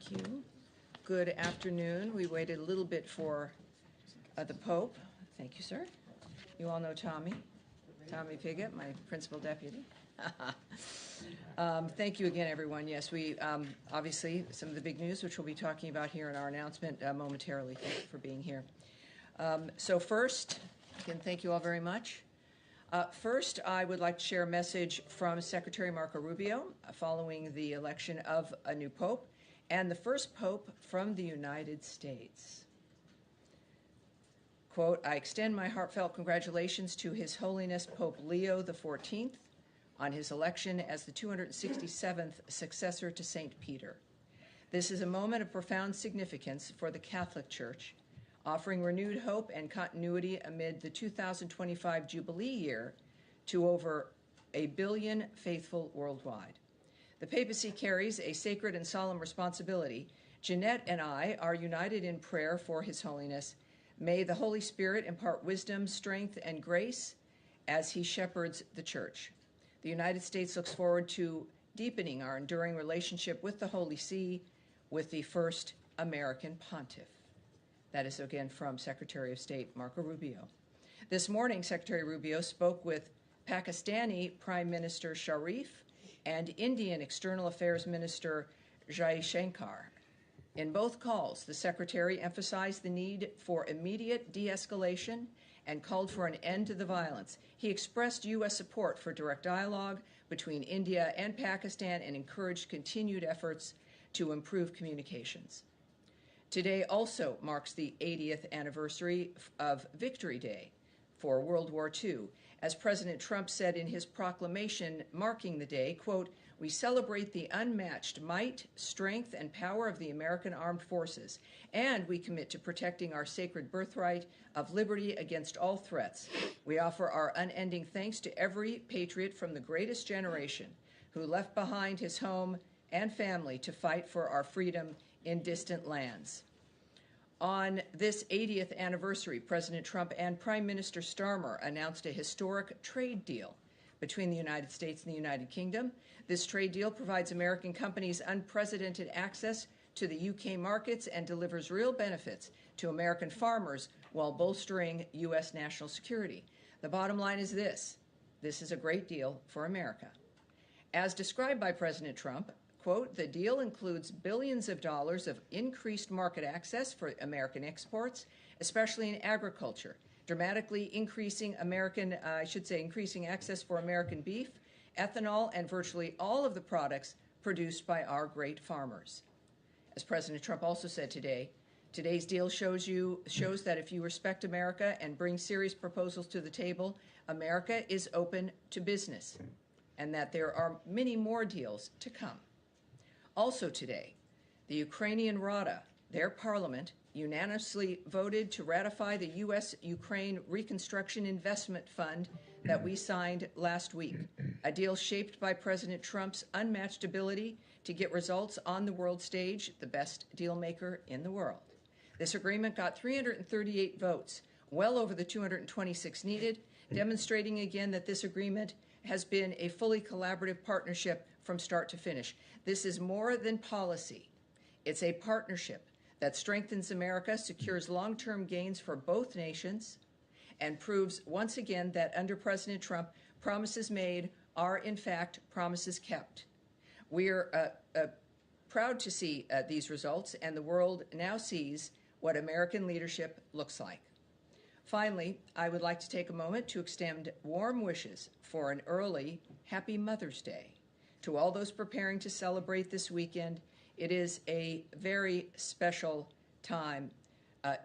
Thank you. Good afternoon. We waited a little bit for the Pope. Thank you, sir. You all know Tommy Pigott, my principal deputy. Thank you again, everyone. Yes, we obviously some of the big news, which we'll be talking about here in our announcement momentarily. Thank you for being here. So first, again, thank you all very much. First, I would like to share a message from Secretary Marco Rubio following the election of a new pope and the first pope from the United States. Quote, I extend my heartfelt congratulations to His Holiness Pope Leo XIV on his election as the 267th successor to St. Peter. This is a moment of profound significance for the Catholic Church, offering renewed hope and continuity amid the 2025 Jubilee year to over 1 billion faithful worldwide. The papacy carries a sacred and solemn responsibility. Jeanette and I are united in prayer for His Holiness. May the Holy Spirit impart wisdom, strength, and grace as He shepherds the Church. The United States looks forward to deepening our enduring relationship with the Holy See with the first American pontiff. That is again from Secretary of State Marco Rubio. This morning, Secretary Rubio spoke with Pakistani Prime Minister Sharif and Indian External Affairs Minister Jai Shankar. In both calls, the Secretary emphasized the need for immediate de-escalation and called for an end to the violence. He expressed U.S. support for direct dialogue between India and Pakistan and encouraged continued efforts to improve communications. Today also marks the 80th anniversary of Victory Day for World War II. As President Trump said in his proclamation marking the day, quote, we celebrate the unmatched might, strength, and power of the American Armed Forces, and we commit to protecting our sacred birthright of liberty against all threats. We offer our unending thanks to every patriot from the greatest generation who left behind his home and family to fight for our freedom in distant lands. On this 80th anniversary, President Trump and Prime Minister Starmer announced a historic trade deal between the United States and the United Kingdom. This trade deal provides American companies unprecedented access to the UK markets and delivers real benefits to American farmers while bolstering U.S. national security. The bottom line is this is a great deal for America. As described by President Trump, quote, the deal includes billions of dollars of increased market access for American exports, especially in agriculture, dramatically increasing increasing access for American beef, ethanol, and virtually all of the products produced by our great farmers. As President Trump also said today, today's deal shows that if you respect America and bring serious proposals to the table, America is open to business, and that there are many more deals to come. Also today, the Ukrainian Rada, their parliament, unanimously voted to ratify the U.S.-Ukraine Reconstruction Investment Fund that we signed last week, a deal shaped by President Trump's unmatched ability to get results on the world stage, the best deal maker in the world. This agreement got 338 votes, well over the 226 needed, demonstrating again that this agreement has been a fully collaborative partnership from start to finish. This is more than policy. It's a partnership that strengthens America, secures long-term gains for both nations, and proves once again that under President Trump, promises made are in fact promises kept. We're proud to see these results, and the world now sees what American leadership looks like. Finally, I would like to take a moment to extend warm wishes for an early Happy Mother's Day to all those preparing to celebrate this weekend. It is a very special time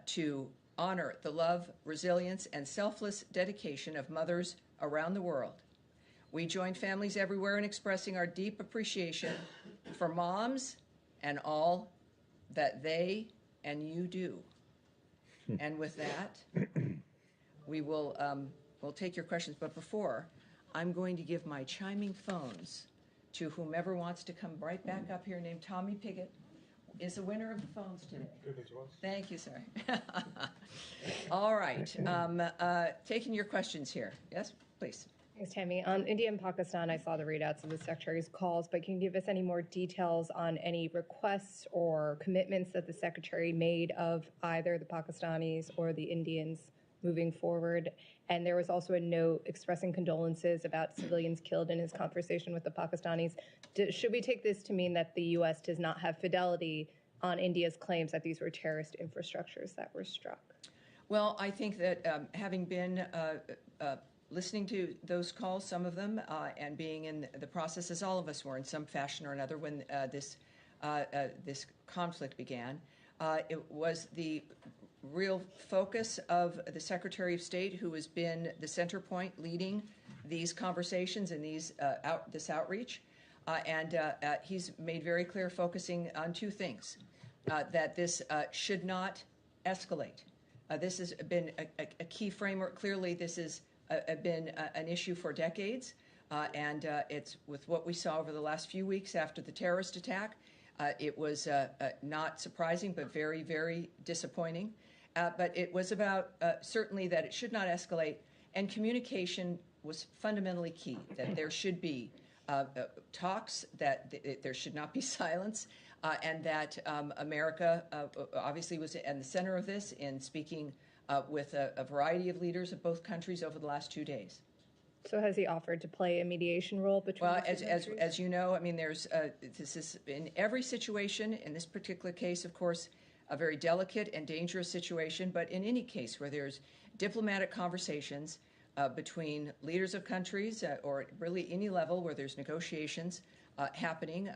to honor the love, resilience, and selfless dedication of mothers around the world. We join families everywhere in expressing our deep appreciation for moms and all that they and you do. And with that, we'll take your questions. But before, I'm going to give my chiming phones to whomever wants to come right back up here, named Tommy Pigott, is the winner of the phones today. Thank you, sir. All right. Taking your questions here. Yes, please. Thanks, Tammy. On India and Pakistan, I saw the readouts of the Secretary's calls, but can you give us any more details on any requests or commitments that the Secretary made of either the Pakistanis or the Indians moving forward? And there was also a note expressing condolences about civilians killed in his conversation with the Pakistanis. Should we take this to mean that the U.S. does not have fidelity on India's claims that these were terrorist infrastructures that were struck? Well, I think that having been listening to those calls, some of them, and being in the process, as all of us were in some fashion or another when this conflict began, it was the real focus of the Secretary of State, who has been the center point leading these conversations and this outreach. And he's made very clear, focusing on two things, that this should not escalate. This has been a key framework. Clearly, this has been an issue for decades, and it's with what we saw over the last few weeks after the terrorist attack. It was not surprising, but very, very disappointing. But it was about certainly that it should not escalate, and communication was fundamentally key, that there should be talks, that there should not be silence, and that America obviously was in the center of this in speaking with a variety of leaders of both countries over the last 2 days. So has he offered to play a mediation role between the two countries? As you know, I mean, this is in every situation. In this particular case, of course, a very delicate and dangerous situation. But in any case where there's diplomatic conversations between leaders of countries or really any level where there's negotiations happening,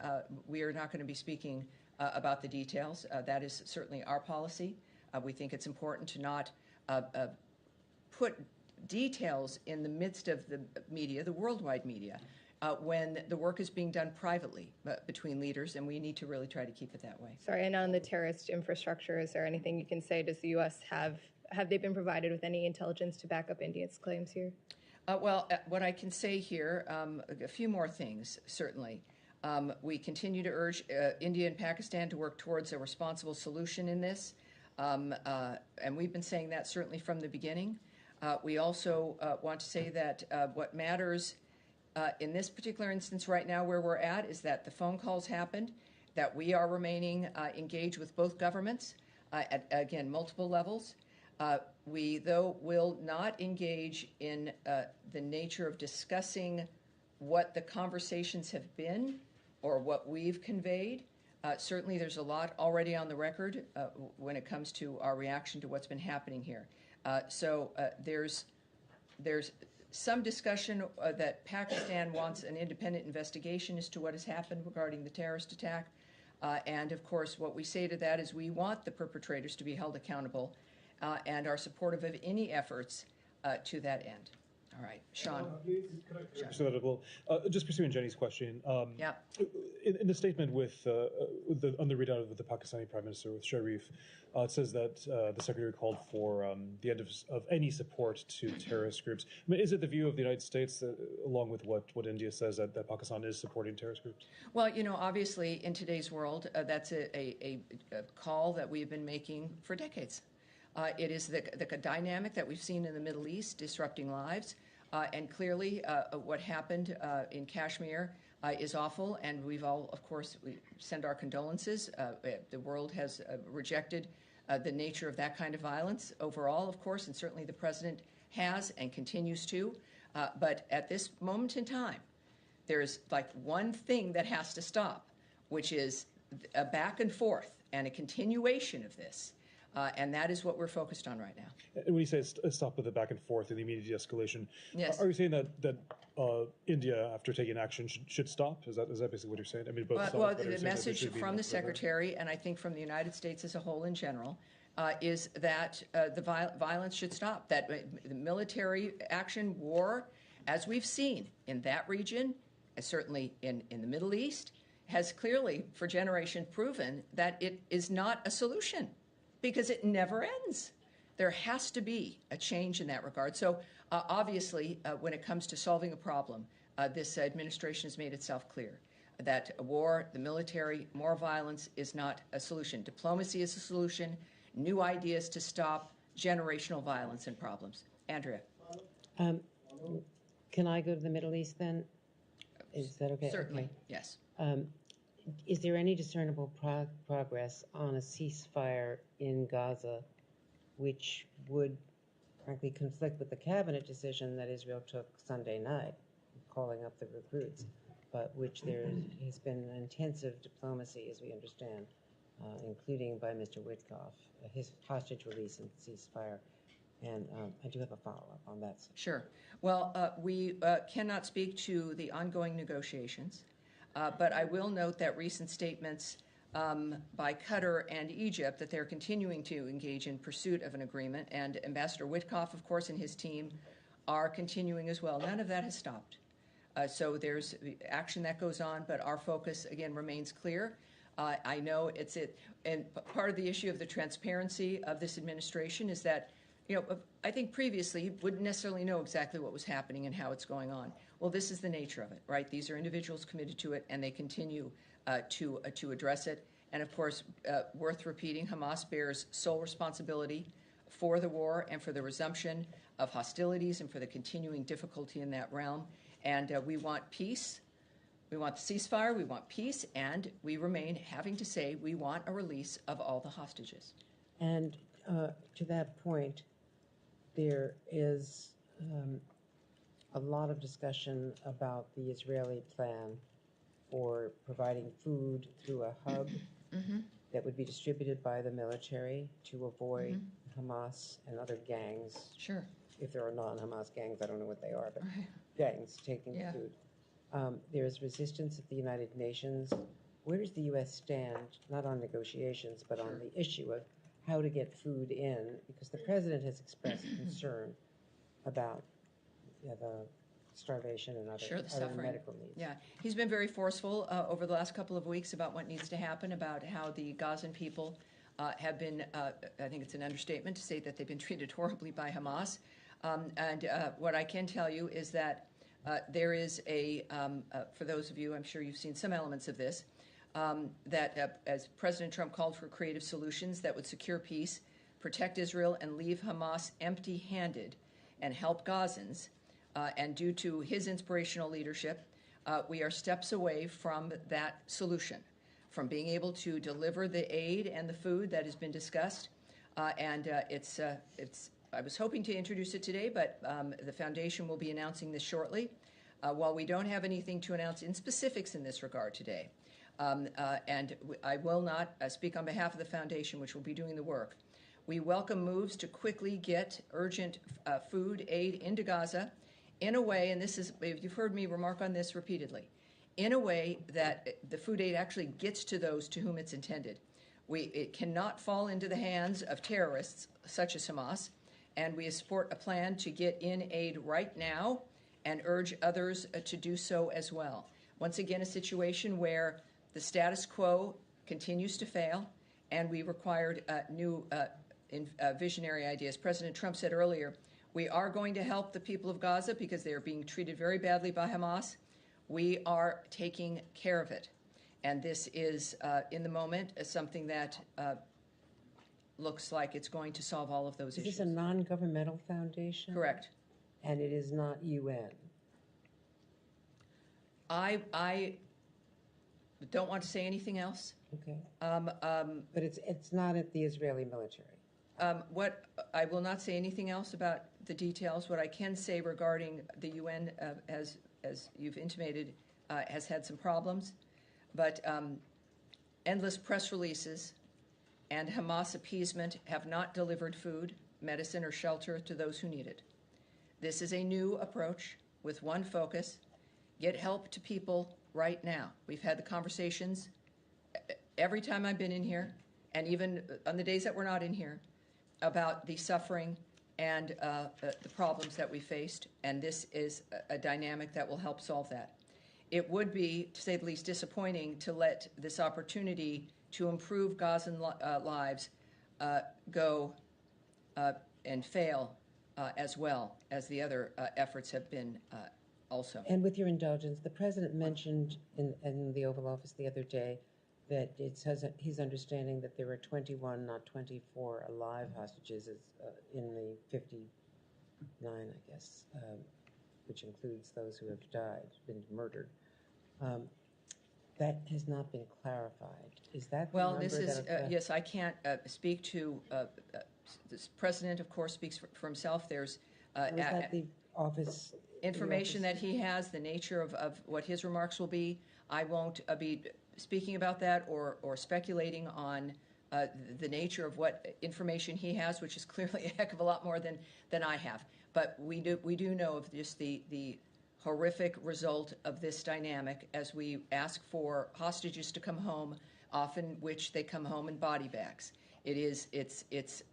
we are not going to be speaking about the details. That is certainly our policy. We think it's important to not put details in the midst of the media, the worldwide media, when the work is being done privately between leaders, and we need to really try to keep it that way. Sorry, and on the terrorist infrastructure, is there anything you can say? Does the U.S. have they been provided with any intelligence to back up India's claims here? Well, what I can say here, a few more things, certainly. We continue to urge India and Pakistan to work towards a responsible solution in this, and we've been saying that certainly from the beginning. We also want to say that what matters in this particular instance right now where we're at is that the phone calls happened, that we are remaining engaged with both governments at, again, multiple levels. We, though, will not engage in the nature of discussing what the conversations have been or what we've conveyed. Certainly, there's a lot already on the record when it comes to our reaction to what's been happening here. So there's some discussion that Pakistan wants an independent investigation as to what has happened regarding the terrorist attack. And, of course, what we say to that is we want the perpetrators to be held accountable and are supportive of any efforts to that end. All right, Sean. Just pursuing Jenny's question. Yeah. In the statement on the readout of the Pakistani Prime Minister with Sharif, it says that the Secretary called for the end of any support to terrorist groups. I mean, is it the view of the United States, along with what India says, that Pakistan is supporting terrorist groups? Well, you know, obviously, in today's world, that's a call that we've been making for decades. It is the dynamic that we've seen in the Middle East disrupting lives. And clearly, what happened in Kashmir is awful. And we've all, of course, we send our condolences. The world has rejected the nature of that kind of violence overall, of course, and certainly the president has and continues to. But at this moment in time, there's like one thing that has to stop, which is a back and forth and a continuation of this. And that is what we're focused on right now. When you say stop with the back and forth and the immediate de-escalation, yes. Are you saying that India, after taking action, should stop? Is that basically what you're saying? I mean, both well, the message from the Secretary, and I think from the United States as a whole in general, is that the violence should stop, that the military action, war, as we've seen in that region, certainly in the Middle East, has clearly, for generations, proven that it is not a solution, because it never ends. There has to be a change in that regard. So obviously, when it comes to solving a problem, this administration has made itself clear that war, the military, more violence is not a solution. Diplomacy is a solution. New ideas to stop generational violence and problems. Andrea. Can I go to the Middle East then? Is that okay? Certainly, Okay. yes. Is there any discernible progress on a ceasefire in Gaza, which would, frankly, conflict with the cabinet decision that Israel took Sunday night, calling up the recruits, but which there has been intensive diplomacy, as we understand, including by Mr. Witkoff, his hostage release and ceasefire. And I do have a follow-up on that. Sure. Well, we cannot speak to the ongoing negotiations, but I will note that recent statements by Qatar and Egypt that they're continuing to engage in pursuit of an agreement, and Ambassador Witkoff, of course, and his team are continuing as well. None of that has stopped. So there's action that goes on, but our focus, again, remains clear. I know and part of the issue of the transparency of this administration is that, I think previously you wouldn't necessarily know exactly what was happening and how it's going on. Well, this is the nature of it, right? These are individuals committed to it, and they continue to address it. And of course, worth repeating, Hamas bears sole responsibility for the war and for the resumption of hostilities and for the continuing difficulty in that realm. And we want peace. We want the ceasefire. We want peace. And we remain having to say we want a release of all the hostages. And to that point, there is a lot of discussion about the Israeli plan for providing food through a hub that would be distributed by the military to avoid Hamas and other gangs. Sure. If there are non-Hamas gangs, I don't know what they are, but gangs taking the food. There is resistance at the United Nations. Where does the U.S. stand, not on negotiations, but on the issue of how to get food in? Because the president has expressed concern about the starvation and other medical needs. Yeah, he's been very forceful over the last couple of weeks about what needs to happen, about how the Gazan people have been, I think it's an understatement to say that they've been treated horribly by Hamas. And what I can tell you is that there is for those of you, I'm sure you've seen some elements of this, that as President Trump called for creative solutions that would secure peace, protect Israel, and leave Hamas empty-handed and help Gazans, and due to his inspirational leadership, we are steps away from that solution, from being able to deliver the aid and the food that has been discussed. I was hoping to introduce it today, but the foundation will be announcing this shortly. While we don't have anything to announce in specifics in this regard today, and I will not speak on behalf of the foundation, which will be doing the work, we welcome moves to quickly get urgent food aid into Gaza in a way, and this is, you've heard me remark on this repeatedly, in a way that the food aid actually gets to those to whom it's intended. It cannot fall into the hands of terrorists such as Hamas, and we support a plan to get in aid right now and urge others to do so as well. Once again, a situation where the status quo continues to fail, and we required new visionary ideas. President Trump said earlier, we are going to help the people of Gaza because they are being treated very badly by Hamas. We are taking care of it. And this is, in the moment, something that looks like it's going to solve all of those issues. Is this a non-governmental foundation? Correct. And it is not UN? I don't want to say anything else. Okay. But it's not at the Israeli military? I will not say anything else about the details. What I can say regarding the UN, as you've intimated, has had some problems. But endless press releases and Hamas appeasement have not delivered food, medicine, or shelter to those who need it. This is a new approach with one focus: get help to people right now. We've had the conversations every time I've been in here, and even on the days that we're not in here, about the suffering and the problems that we faced, and this is a dynamic that will help solve that. It would be, to say the least, disappointing to let this opportunity to improve Gazan lives go and fail as well as the other efforts have been also. And with your indulgence, the president mentioned in the Oval Office the other day that it's his understanding that there were 21, not 24, alive hostages in the 59, I guess, which includes those who have died, been murdered. That has not been clarified. Is that the Well, number this is, that yes, I can't speak to, the president, of course, speaks for himself. There's or is that the office? information that he has, the nature of what his remarks will be. I won't be speaking about that or speculating on the nature of what information he has, which is clearly a heck of a lot more than I have. But we do know of just the horrific result of this dynamic as we ask for hostages to come home, often which they come home in body bags. It's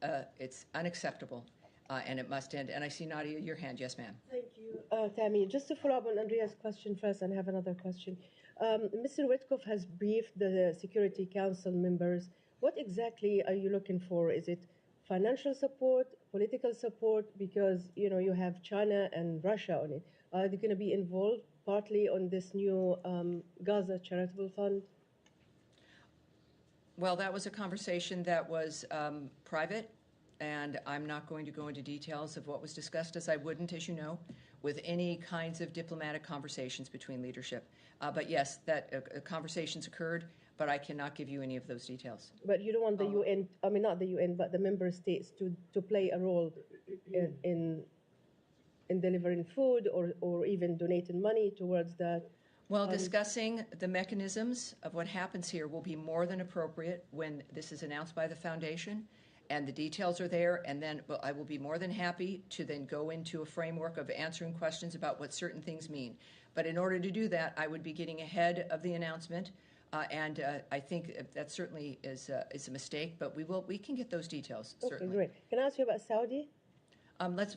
unacceptable, and it must end. And I see Nadia, your hand. Yes, ma'am. Thank you, Tammy. Just to follow up on Andrea's question first, and have another question. Mr. Witkoff has briefed the Security Council members. What exactly are you looking for? Is it financial support, political support? Because you have China and Russia on it. Are they going to be involved partly on this new Gaza charitable fund? Well, that was a conversation that was private, and I'm not going to go into details of what was discussed, as I wouldn't, as you know, with any kinds of diplomatic conversations between leadership. But yes, that conversations occurred, but I cannot give you any of those details. But you don't want the UN, I mean not the UN, but the member states to play a role in delivering food or even donating money towards that? Well, discussing the mechanisms of what happens here will be more than appropriate when this is announced by the foundation and the details are there, and then I will be more than happy to then go into a framework of answering questions about what certain things mean. But in order to do that, I would be getting ahead of the announcement, and I think that certainly is a mistake, but we can get those details, certainly. Okay, great. Can I ask you about Saudi?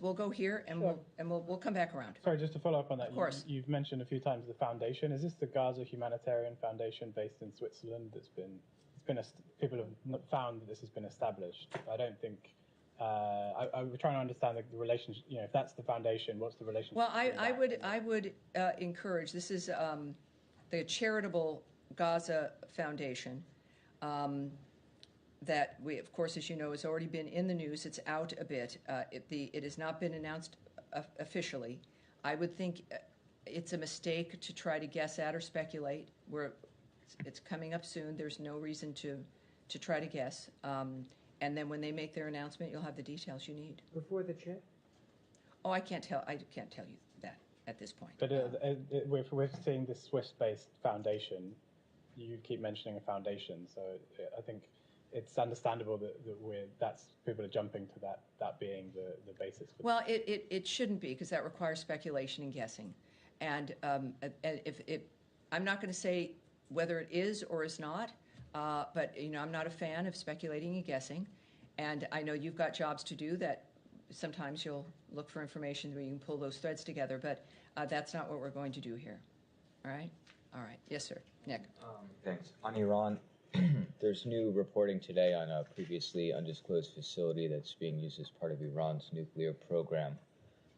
We'll go here, and Sure. we'll come back around. Sorry, just to follow up on that. Of course. You've mentioned a few times the foundation. Is this the Gaza Humanitarian Foundation based in Switzerland? People have found that this has been established. I don't think. I'm trying to understand the relationship. If that's the foundation, what's the relationship? Well, I would encourage. This is the charitable Gaza Foundation. That we, of course, as you know, has already been in the news. It's out a bit. It has not been announced officially. I would think it's a mistake to try to guess at or speculate. It's coming up soon. There's no reason to try to guess. And then when they make their announcement, you'll have the details you need. Before the check? Oh, I can't tell you that at this point. But we're seeing this Swiss-based foundation. You keep mentioning a foundation, so I think it's understandable that people are jumping to that being the basis. Well, it shouldn't be, because that requires speculation and guessing. And I'm not going to say whether it is or is not, but I'm not a fan of speculating and guessing. And I know you've got jobs to do that. Sometimes you'll look for information where you can pull those threads together, but that's not what we're going to do here. All right? All right. Yes, sir. Nick. Thanks. On Iran, there's new reporting today on a previously undisclosed facility that's being used as part of Iran's nuclear program.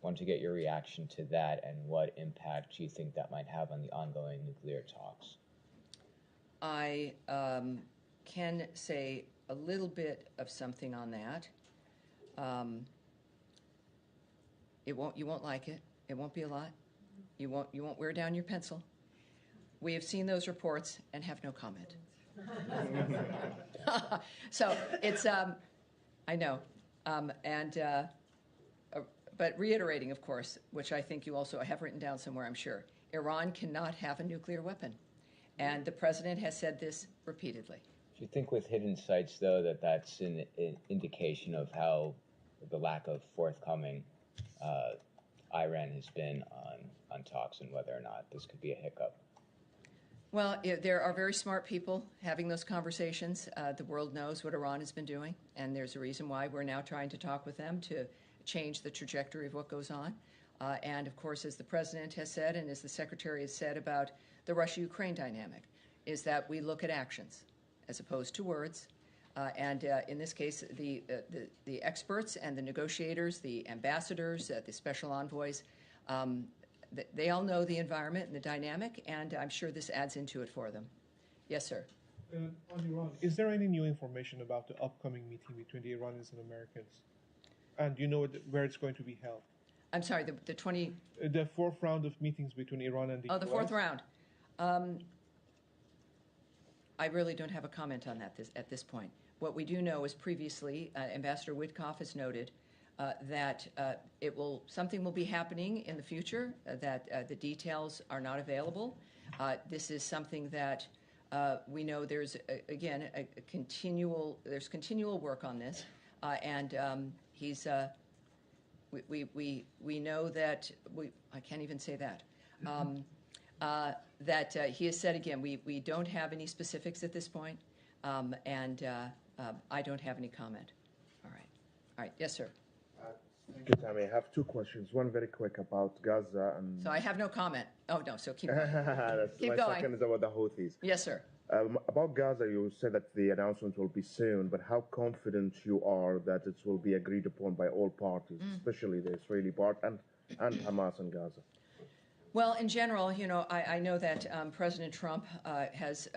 Want to get your reaction to that and what impact you think that might have on the ongoing nuclear talks. I can say a little bit of something on that. You won't like it. It won't be a lot. You won't wear down your pencil. We have seen those reports and have no comment. So it's I know, but reiterating, of course, which I think you also have written down somewhere, I'm sure, Iran cannot have a nuclear weapon, and the president has said this repeatedly. Do you think with hidden sites, though, that's an indication of how the lack of forthcoming Iran has been on talks and whether or not this could be a hiccup? Well, there are very smart people having those conversations. The world knows what Iran has been doing, and there's a reason why we're now trying to talk with them to change the trajectory of what goes on. And, of course, as the president has said and as the secretary has said about the Russia-Ukraine dynamic, is that we look at actions as opposed to words. And in this case, the experts and the negotiators, the ambassadors, the special envoys, they all know the environment and the dynamic, and I'm sure this adds into it for them. Yes, sir. On Iran, is there any new information about the upcoming meeting between the Iranians and Americans? And do you know where it's going to be held? I'm sorry, the 20, The fourth round of meetings between Iran and the oh, the US? fourth round. I really don't have a comment on that at this point. What we do know is previously, Ambassador Witkoff has noted that something will be happening in the future, that the details are not available. This is something that we know there's, continual work on this, and we know that, I can't even say that. That he has said again, we don't have any specifics at this point, and I don't have any comment. All right, yes, sir. Thank you, Tammy. I have two questions. One very quick about Gaza and. So I have no comment. Oh no, so keep going. Keep my going. second is about the Houthis. Yes, sir. About Gaza, you said that the announcement will be soon, but how confident you are that it will be agreed upon by all parties, especially the Israeli part and Hamas and Gaza? Well, in general, I know that President Trump has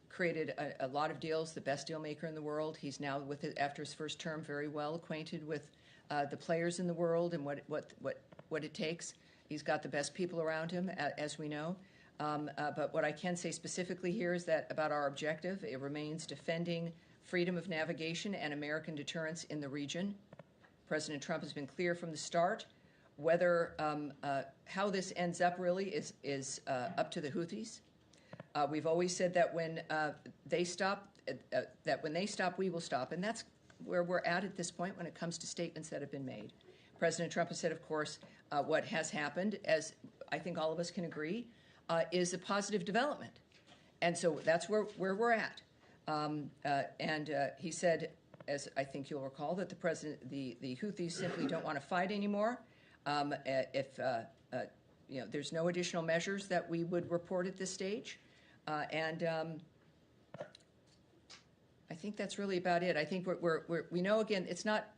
created a lot of deals, the best deal maker in the world. He's now, after his first term, very well acquainted with the players in the world and what it takes. He's got the best people around him, as we know. But what I can say specifically here is that about our objective, it remains defending freedom of navigation and American deterrence in the region. President Trump has been clear from the start. Whether how this ends up really is up to the Houthis. We've always said that when they stop, we will stop, and that's where we're at this point when it comes to statements that have been made. President Trump has said, of course, what has happened, as I think all of us can agree, is a positive development, and so that's where we're at. And he said, as I think you'll recall, that the Houthis simply don't want to fight anymore. There's no additional measures that we would report at this stage, and I think that's really about it. I think we know, again, it's not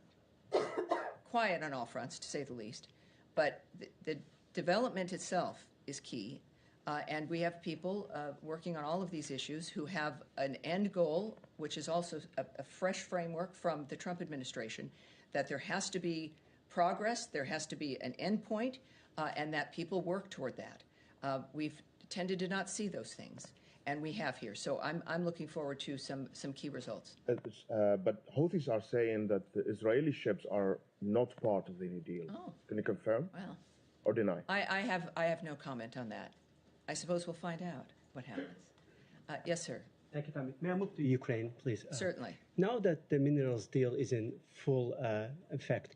quiet on all fronts, to say the least, but the development itself is key, and we have people working on all of these issues who have an end goal, which is also a fresh framework from the Trump administration, that there has to be progress, there has to be an end point, and that people work toward that. We've tended to not see those things, and we have here. So I'm looking forward to some key results. But Houthis are saying that the Israeli ships are not part of the New Deal. Oh. Can you confirm? Well, or deny? I have no comment on that. I suppose we'll find out what happens. Yes, sir. Thank you, Tammy. May I move to Ukraine, please? Certainly. Now that the minerals deal is in full effect,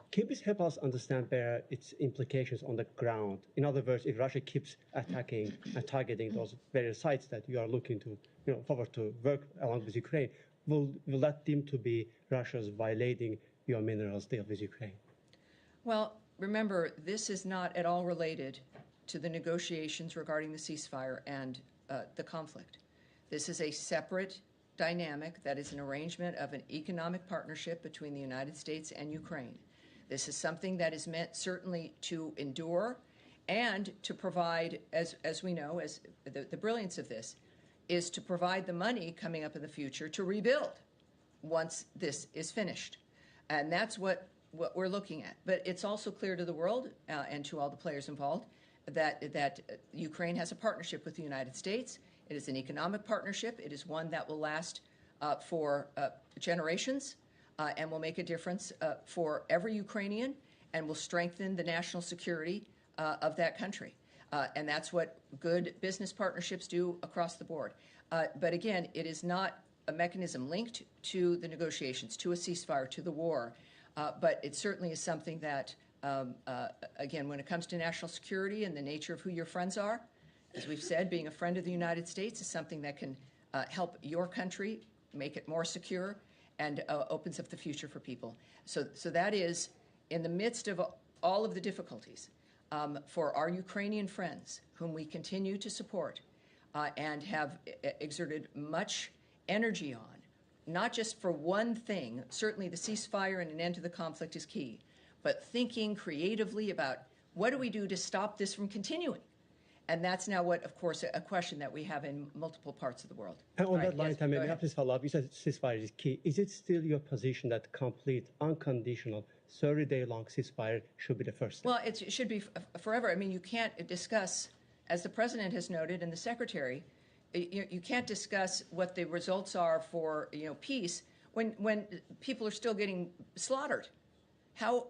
can you please help us understand better its implications on the ground? In other words, if Russia keeps attacking and targeting those various sites that you are looking to, forward to work along with Ukraine, will that deem to be Russia's violating your minerals deal with Ukraine? Well, remember, this is not at all related to the negotiations regarding the ceasefire and the conflict. This is a separate dynamic that is an arrangement of an economic partnership between the United States and Ukraine. This is something that is meant certainly to endure and to provide, as we know, as the brilliance of this is to provide the money coming up in the future to rebuild once this is finished. And that's what we're looking at. But it's also clear to the world and to all the players involved that Ukraine has a partnership with the United States. It is an economic partnership. It is one that will last for generations. And will make a difference for every Ukrainian and will strengthen the national security of that country. And that's what good business partnerships do across the board. But again, it is not a mechanism linked to the negotiations, to a ceasefire, to the war. But it certainly is something that, again, when it comes to national security and the nature of who your friends are, as we've said, being a friend of the United States is something that can help your country make it more secure and opens up the future for people. So that is, in the midst of all of the difficulties, for our Ukrainian friends, whom we continue to support and have exerted much energy on, not just for one thing, certainly the ceasefire and an end to the conflict is key, but thinking creatively about what do we do to stop this from continuing? And that's now what, of course, a question that we have in multiple parts of the world. And on that line, Tammy, may I please follow up? You said ceasefire is key. Is it still your position that complete, unconditional 30-day-long ceasefire should be the first step. Well, it should be forever. I mean, you can't discuss, as the president has noted and the secretary, you can't discuss what the results are for peace when people are still getting slaughtered. How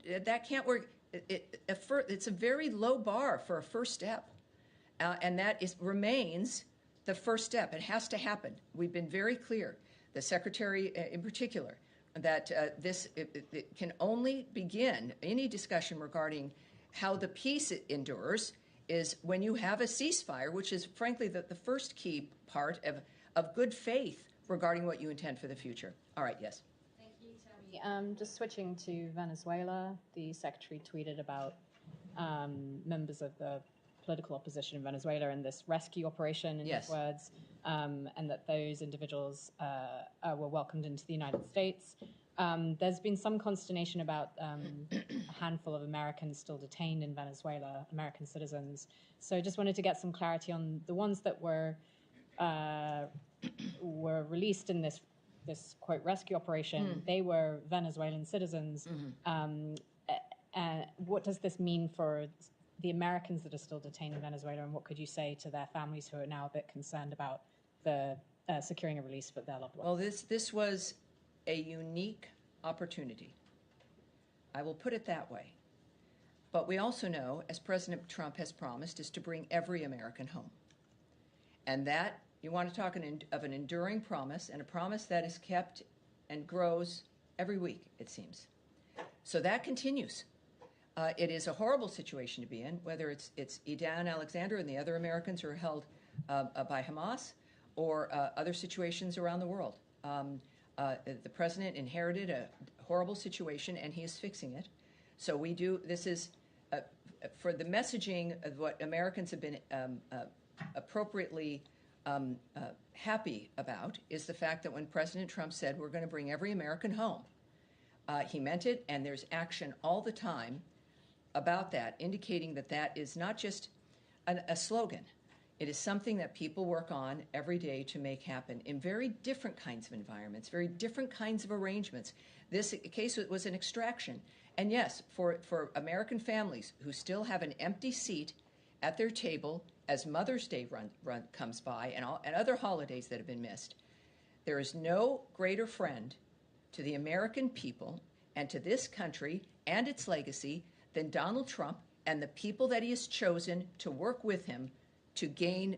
that can't work. It's a very low bar for a first step, and that remains the first step. It has to happen. We've been very clear, the secretary in particular, that it can only begin any discussion regarding how the peace endures is when you have a ceasefire, which is frankly the first key part of good faith regarding what you intend for the future. All right, yes. Thank you, Tammy. Just switching to Venezuela, the secretary tweeted about members of the political opposition in Venezuela and this rescue operation, in his words, and that those individuals were welcomed into the United States. There's been some consternation about a handful of Americans still detained in Venezuela, American citizens. So I just wanted to get some clarity on the ones that were released in this quote rescue operation. They were Venezuelan citizens. What does this mean for the Americans that are still detained in Venezuela, and what could you say to their families who are now a bit concerned about the securing a release for their loved ones? Well, this was a unique opportunity. I will put it that way. But we also know, as President Trump has promised, is to bring every American home. And that, you want to talk of an enduring promise, and a promise that is kept and grows every week, it seems. So that continues. It is a horrible situation to be in, whether it's Edan Alexander and the other Americans who are held by Hamas, or other situations around the world. The president inherited a horrible situation, and he is fixing it. So this is, for the messaging of what Americans have been appropriately happy about, is the fact that when President Trump said we're going to bring every American home, he meant it, and there's action all the time about that, indicating that that is not just a slogan. It is something that people work on every day to make happen in very different kinds of environments, very different kinds of arrangements. This case was an extraction. And yes, for American families who still have an empty seat at their table as Mother's Day comes by and other holidays that have been missed, there is no greater friend to the American people and to this country and its legacy than Donald Trump and the people that he has chosen to work with him to gain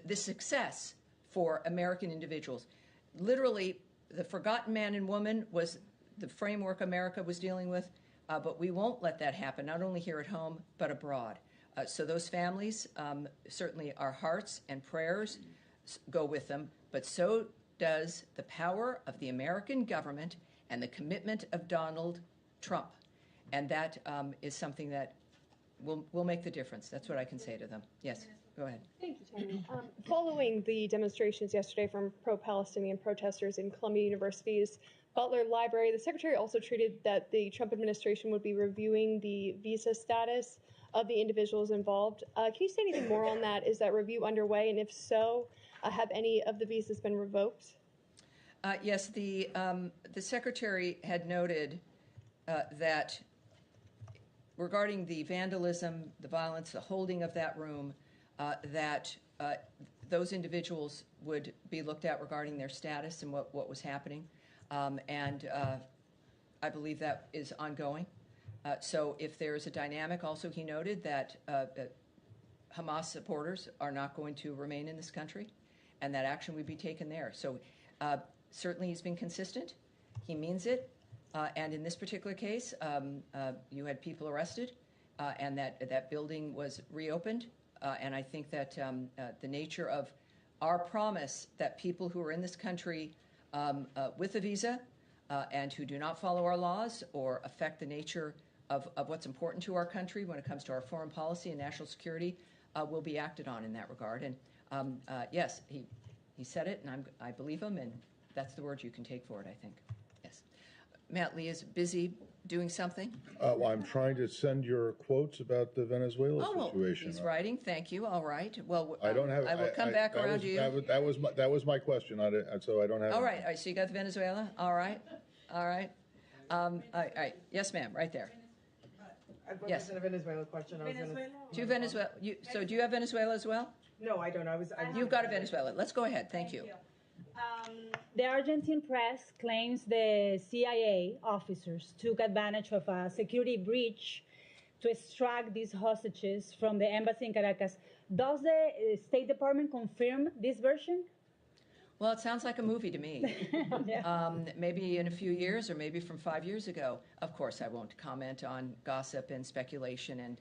the success for American individuals. Literally, the forgotten man and woman was the framework America was dealing with, but we won't let that happen, not only here at home, but abroad. So those families, certainly our hearts and prayers go with them, but so does the power of the American government and the commitment of Donald Trump. And that is something that will make the difference. That's what I can say to them. Yes, go ahead. Thank you, Tammy. Following the demonstrations yesterday from pro-Palestinian protesters in Columbia University's Butler Library, the secretary also treated that the Trump administration would be reviewing the visa status of the individuals involved. Can you say anything more on that? Is that review underway? And if so, have any of the visas been revoked? Yes, the secretary had noted that regarding the vandalism, the violence, the holding of that room, that those individuals would be looked at regarding their status and what was happening. And I believe that is ongoing. So if there is a dynamic, also he noted that Hamas supporters are not going to remain in this country, and that action would be taken there. So certainly he's been consistent. He means it. And in this particular case, you had people arrested, and that building was reopened. And I think that the nature of our promise that people who are in this country with a visa and who do not follow our laws or affect the nature of what's important to our country when it comes to our foreign policy and national security will be acted on in that regard. And yes, he said it, and I believe him, and that's the word you can take for it, I think. Yes. Matt Lee is busy doing something. Well, I'm trying to send your quotes about the Venezuela situation. He's writing. Thank you. All right. Well, I don't have. I will come back around to you. That was my question. So I don't have. All right. So you got the Venezuela. All right. Yes, ma'am, right there. I've Yes. a Venezuela question. To Venezuela. So do you have Venezuela as well? No, I don't. You've got a Venezuela. Let's go ahead. Thank you. The Argentine press claims the CIA officers took advantage of a security breach to extract these hostages from the embassy in Caracas. Does the State Department confirm this version? Well, it sounds like a movie to me. Maybe in a few years or maybe from 5 years ago. Of course, I won't comment on gossip and speculation and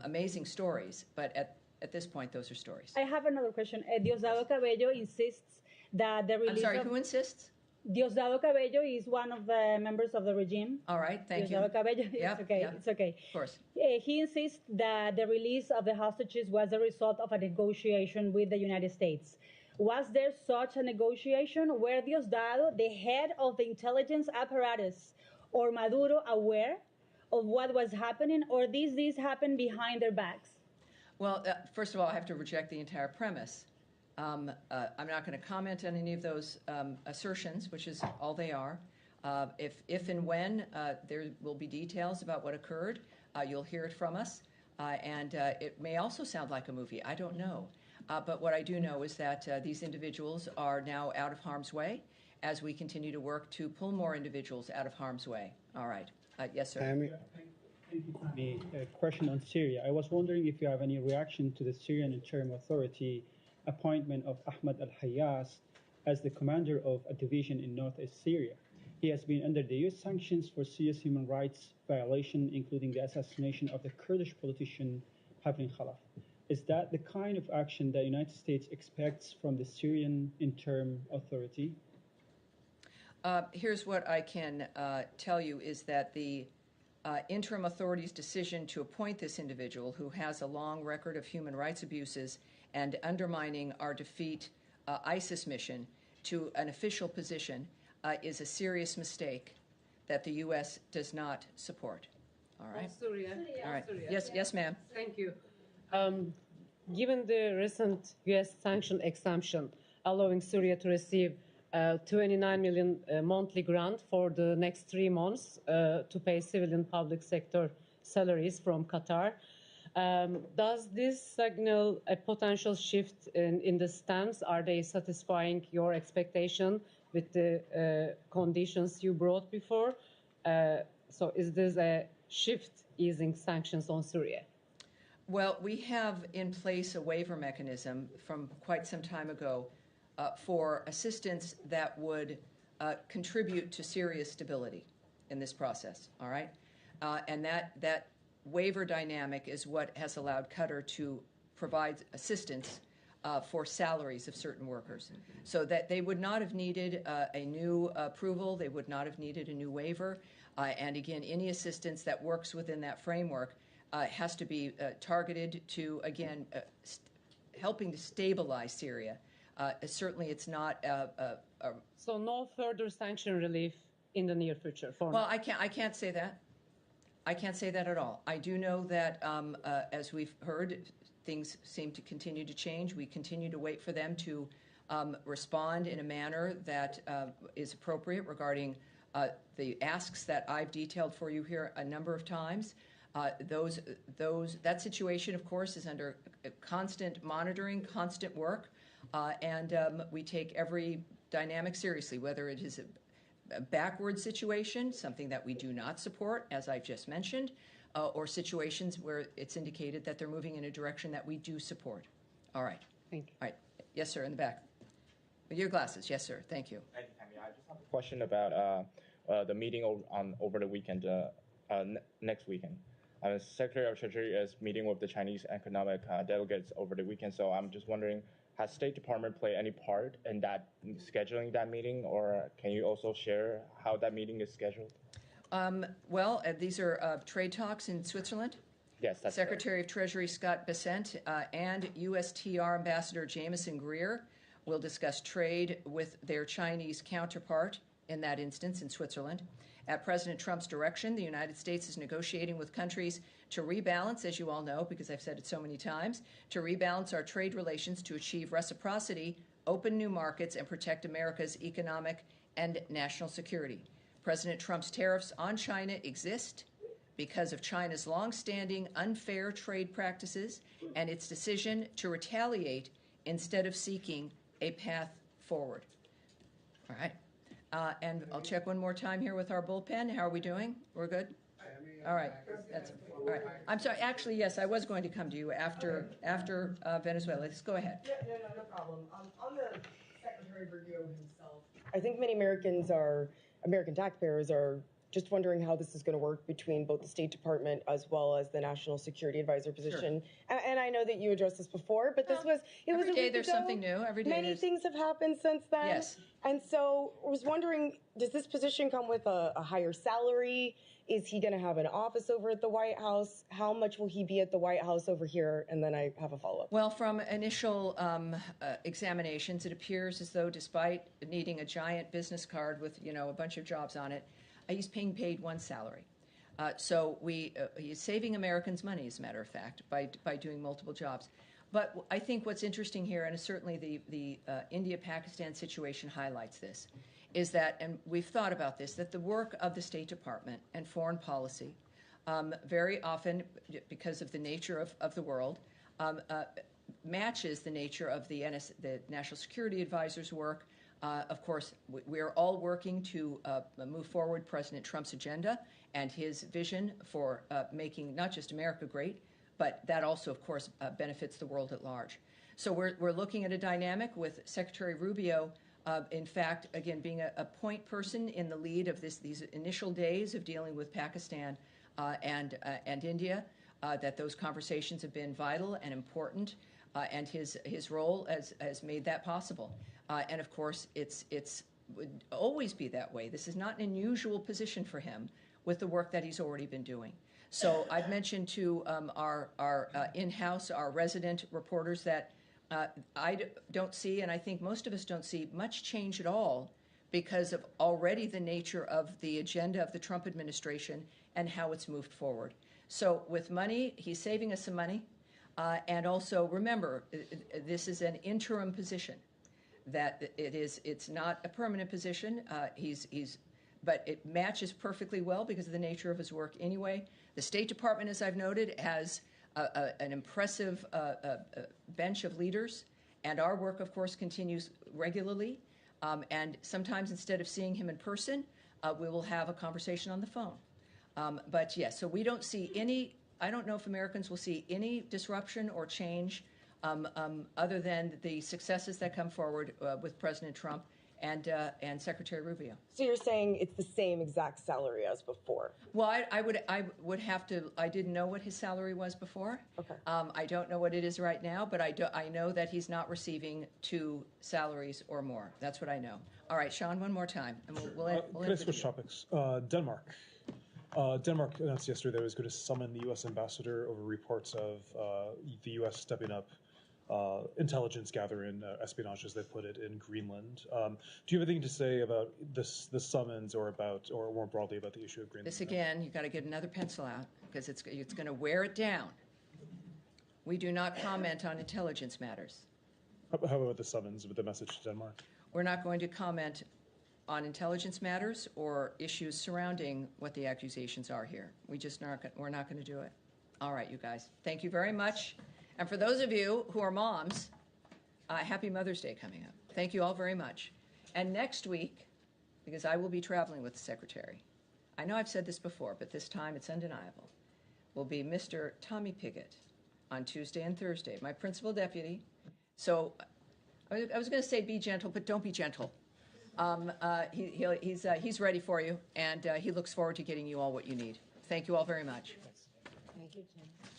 amazing stories, but at this point, those are stories. I have another question. Diosdado Cabello insists that the release I'm sorry, who insists? Diosdado Cabello is one of the members of the regime. All right, thank you. Diosdado Cabello, Yep, it's okay, yep. it's okay. Of course. He insists that the release of the hostages was the result of a negotiation with the United States. Was there such a negotiation? Were Diosdado, the head of the intelligence apparatus, or Maduro aware of what was happening, or did this happen behind their backs? Well, first of all, I have to reject the entire premise. I'm not going to comment on any of those assertions, which is all they are. If and when there will be details about what occurred, you'll hear it from us. And it may also sound like a movie. I don't know. But what I do know is that these individuals are now out of harm's way as we continue to work to pull more individuals out of harm's way. All right. Yes, sir. A question on Syria. I was wondering if you have any reaction to the Syrian Interim Authority appointment of Ahmad al-Hayyas as the commander of a division in northeast Syria. He has been under the U.S. sanctions for serious human rights violation, including the assassination of the Kurdish politician Hafin Khalaf. Is that the kind of action that the United States expects from the Syrian Interim Authority? Here's what I can tell you is that the interim authority's decision to appoint this individual, who has a long record of human rights abuses and undermining our defeat ISIS mission, to an official position is a serious mistake that the U.S. does not support. All right? Syria. All right. Syria. Yes, ma'am. Thank you. Given the recent U.S. sanction exemption allowing Syria to receive 29 million monthly grant for the next 3 months to pay civilian public sector salaries from Qatar, does this signal a potential shift in the stance? Are they satisfying your expectation with the conditions you brought before? So is this a shift easing sanctions on Syria? Well, we have in place a waiver mechanism from quite some time ago for assistance that would contribute to Syria's stability in this process, all right? And that waiver dynamic is what has allowed Qatar to provide assistance for salaries of certain workers, so that they would not have needed a new approval, they would not have needed a new waiver, and again, any assistance that works within that framework has to be targeted to, again, helping to stabilize Syria. Certainly, it's not. So no further sanction relief in the near future. Well, I can't say that. I can't say that at all. I do know that, as we've heard, things seem to continue to change. We continue to wait for them to respond in a manner that is appropriate regarding the asks that I've detailed for you here a number of times. That situation, of course, is under constant monitoring, constant work, and we take every dynamic seriously, whether it is a backward situation, something that we do not support, as I've just mentioned, or situations where it's indicated that they're moving in a direction that we do support. All right. Thank you. All right. Yes, sir, in the back. With your glasses. Yes, sir. Thank you. Thank you, Tammy. I just have a question about the meeting over the weekend, next weekend. Secretary of Treasury is meeting with the Chinese economic delegates over the weekend, so I'm just wondering, has State Department played any part in that scheduling that meeting, or can you also share how that meeting is scheduled? Well, these are trade talks in Switzerland. Yes, that's Secretary of Treasury Scott Bessent and USTR Ambassador Jameson Greer will discuss trade with their Chinese counterpart in that instance in Switzerland. At President Trump's direction, the United States is negotiating with countries to rebalance, as you all know, because I've said it so many times, to rebalance our trade relations to achieve reciprocity, open new markets, and protect America's economic and national security. President Trump's tariffs on China exist because of China's longstanding unfair trade practices and its decision to retaliate instead of seeking a path forward. All right. And I'll check one more time here with our bullpen. How are we doing? We're good? All right. That's all right. I'm sorry. Actually, yes, I was going to come to you after Venezuela. Let's go ahead. Yeah, no problem. On the Secretary Rubio himself, I think many American taxpayers are just wondering how this is going to work between both the State Department as well as the National Security Advisor position. Sure. And I know that you addressed this before, but it was a week day there's ago. Something new. Every day many things have happened since then. Yes. And so I was wondering, does this position come with a higher salary? Is he going to have an office over at the White House? How much will he be at the White House over here? And then I have a follow-up. Well, from initial examinations, it appears as though despite needing a giant business card with, a bunch of jobs on it, he's being paid one salary. So he's saving Americans money, as a matter of fact, by doing multiple jobs. But I think what's interesting here, and certainly the India-Pakistan situation highlights this, is that, and we've thought about this, that the work of the State Department and foreign policy very often, because of the nature of the world, matches the nature of the National Security Advisor's work. Of course, we are all working to move forward President Trump's agenda and his vision for making not just America great, but that also, of course, benefits the world at large. So we're looking at a dynamic with Secretary Rubio, in fact, again, being a point person in the lead of these initial days of dealing with Pakistan and India, that those conversations have been vital and important, and his role has made that possible. And of course, it would always be that way. This is not an unusual position for him with the work that he's already been doing. So I've mentioned to our in-house, our resident reporters that I don't see, and I think most of us don't see, much change at all because of already the nature of the agenda of the Trump administration and how it's moved forward. So with money, he's saving us some money. And also, remember, this is an interim position. That it's not a permanent position. But it matches perfectly well because of the nature of his work anyway. The State Department, as I've noted, has an impressive bench of leaders, and our work, of course, continues regularly. And sometimes instead of seeing him in person, we will have a conversation on the phone. But yes, so we don't see any. I don't know if Americans will see any disruption or change other than the successes that come forward with President Trump and Secretary Rubio. So you're saying it's the same exact salary as before? Well, I would have to. I didn't know what his salary was before. Okay. I don't know what it is right now, but I know that he's not receiving 2 salaries or more. That's what I know. All right, Sean, one more time, and we'll Can I switch topics? Denmark. Denmark announced yesterday that it was going to summon the U.S. ambassador over reports of the U.S. stepping up intelligence gathering, espionage, as they put it, in Greenland. Do you have anything to say about the summons, or more broadly about the issue of Greenland? This again, you got to get another pencil out because it's going to wear it down. We do not comment on intelligence matters. How about the summons with the message to Denmark? We're not going to comment on intelligence matters or issues surrounding what the accusations are here. We're not going to do it. All right, you guys. Thank you very much. And for those of you who are moms, happy Mother's Day coming up. Thank you all very much. And next week, because I will be traveling with the Secretary, I know I've said this before, but this time it's undeniable, will be Mr. Tommy Pigott on Tuesday and Thursday, my principal deputy. So I was going to say be gentle, but don't be gentle. He's ready for you, and he looks forward to getting you all what you need. Thank you all very much. Thank you, Tim.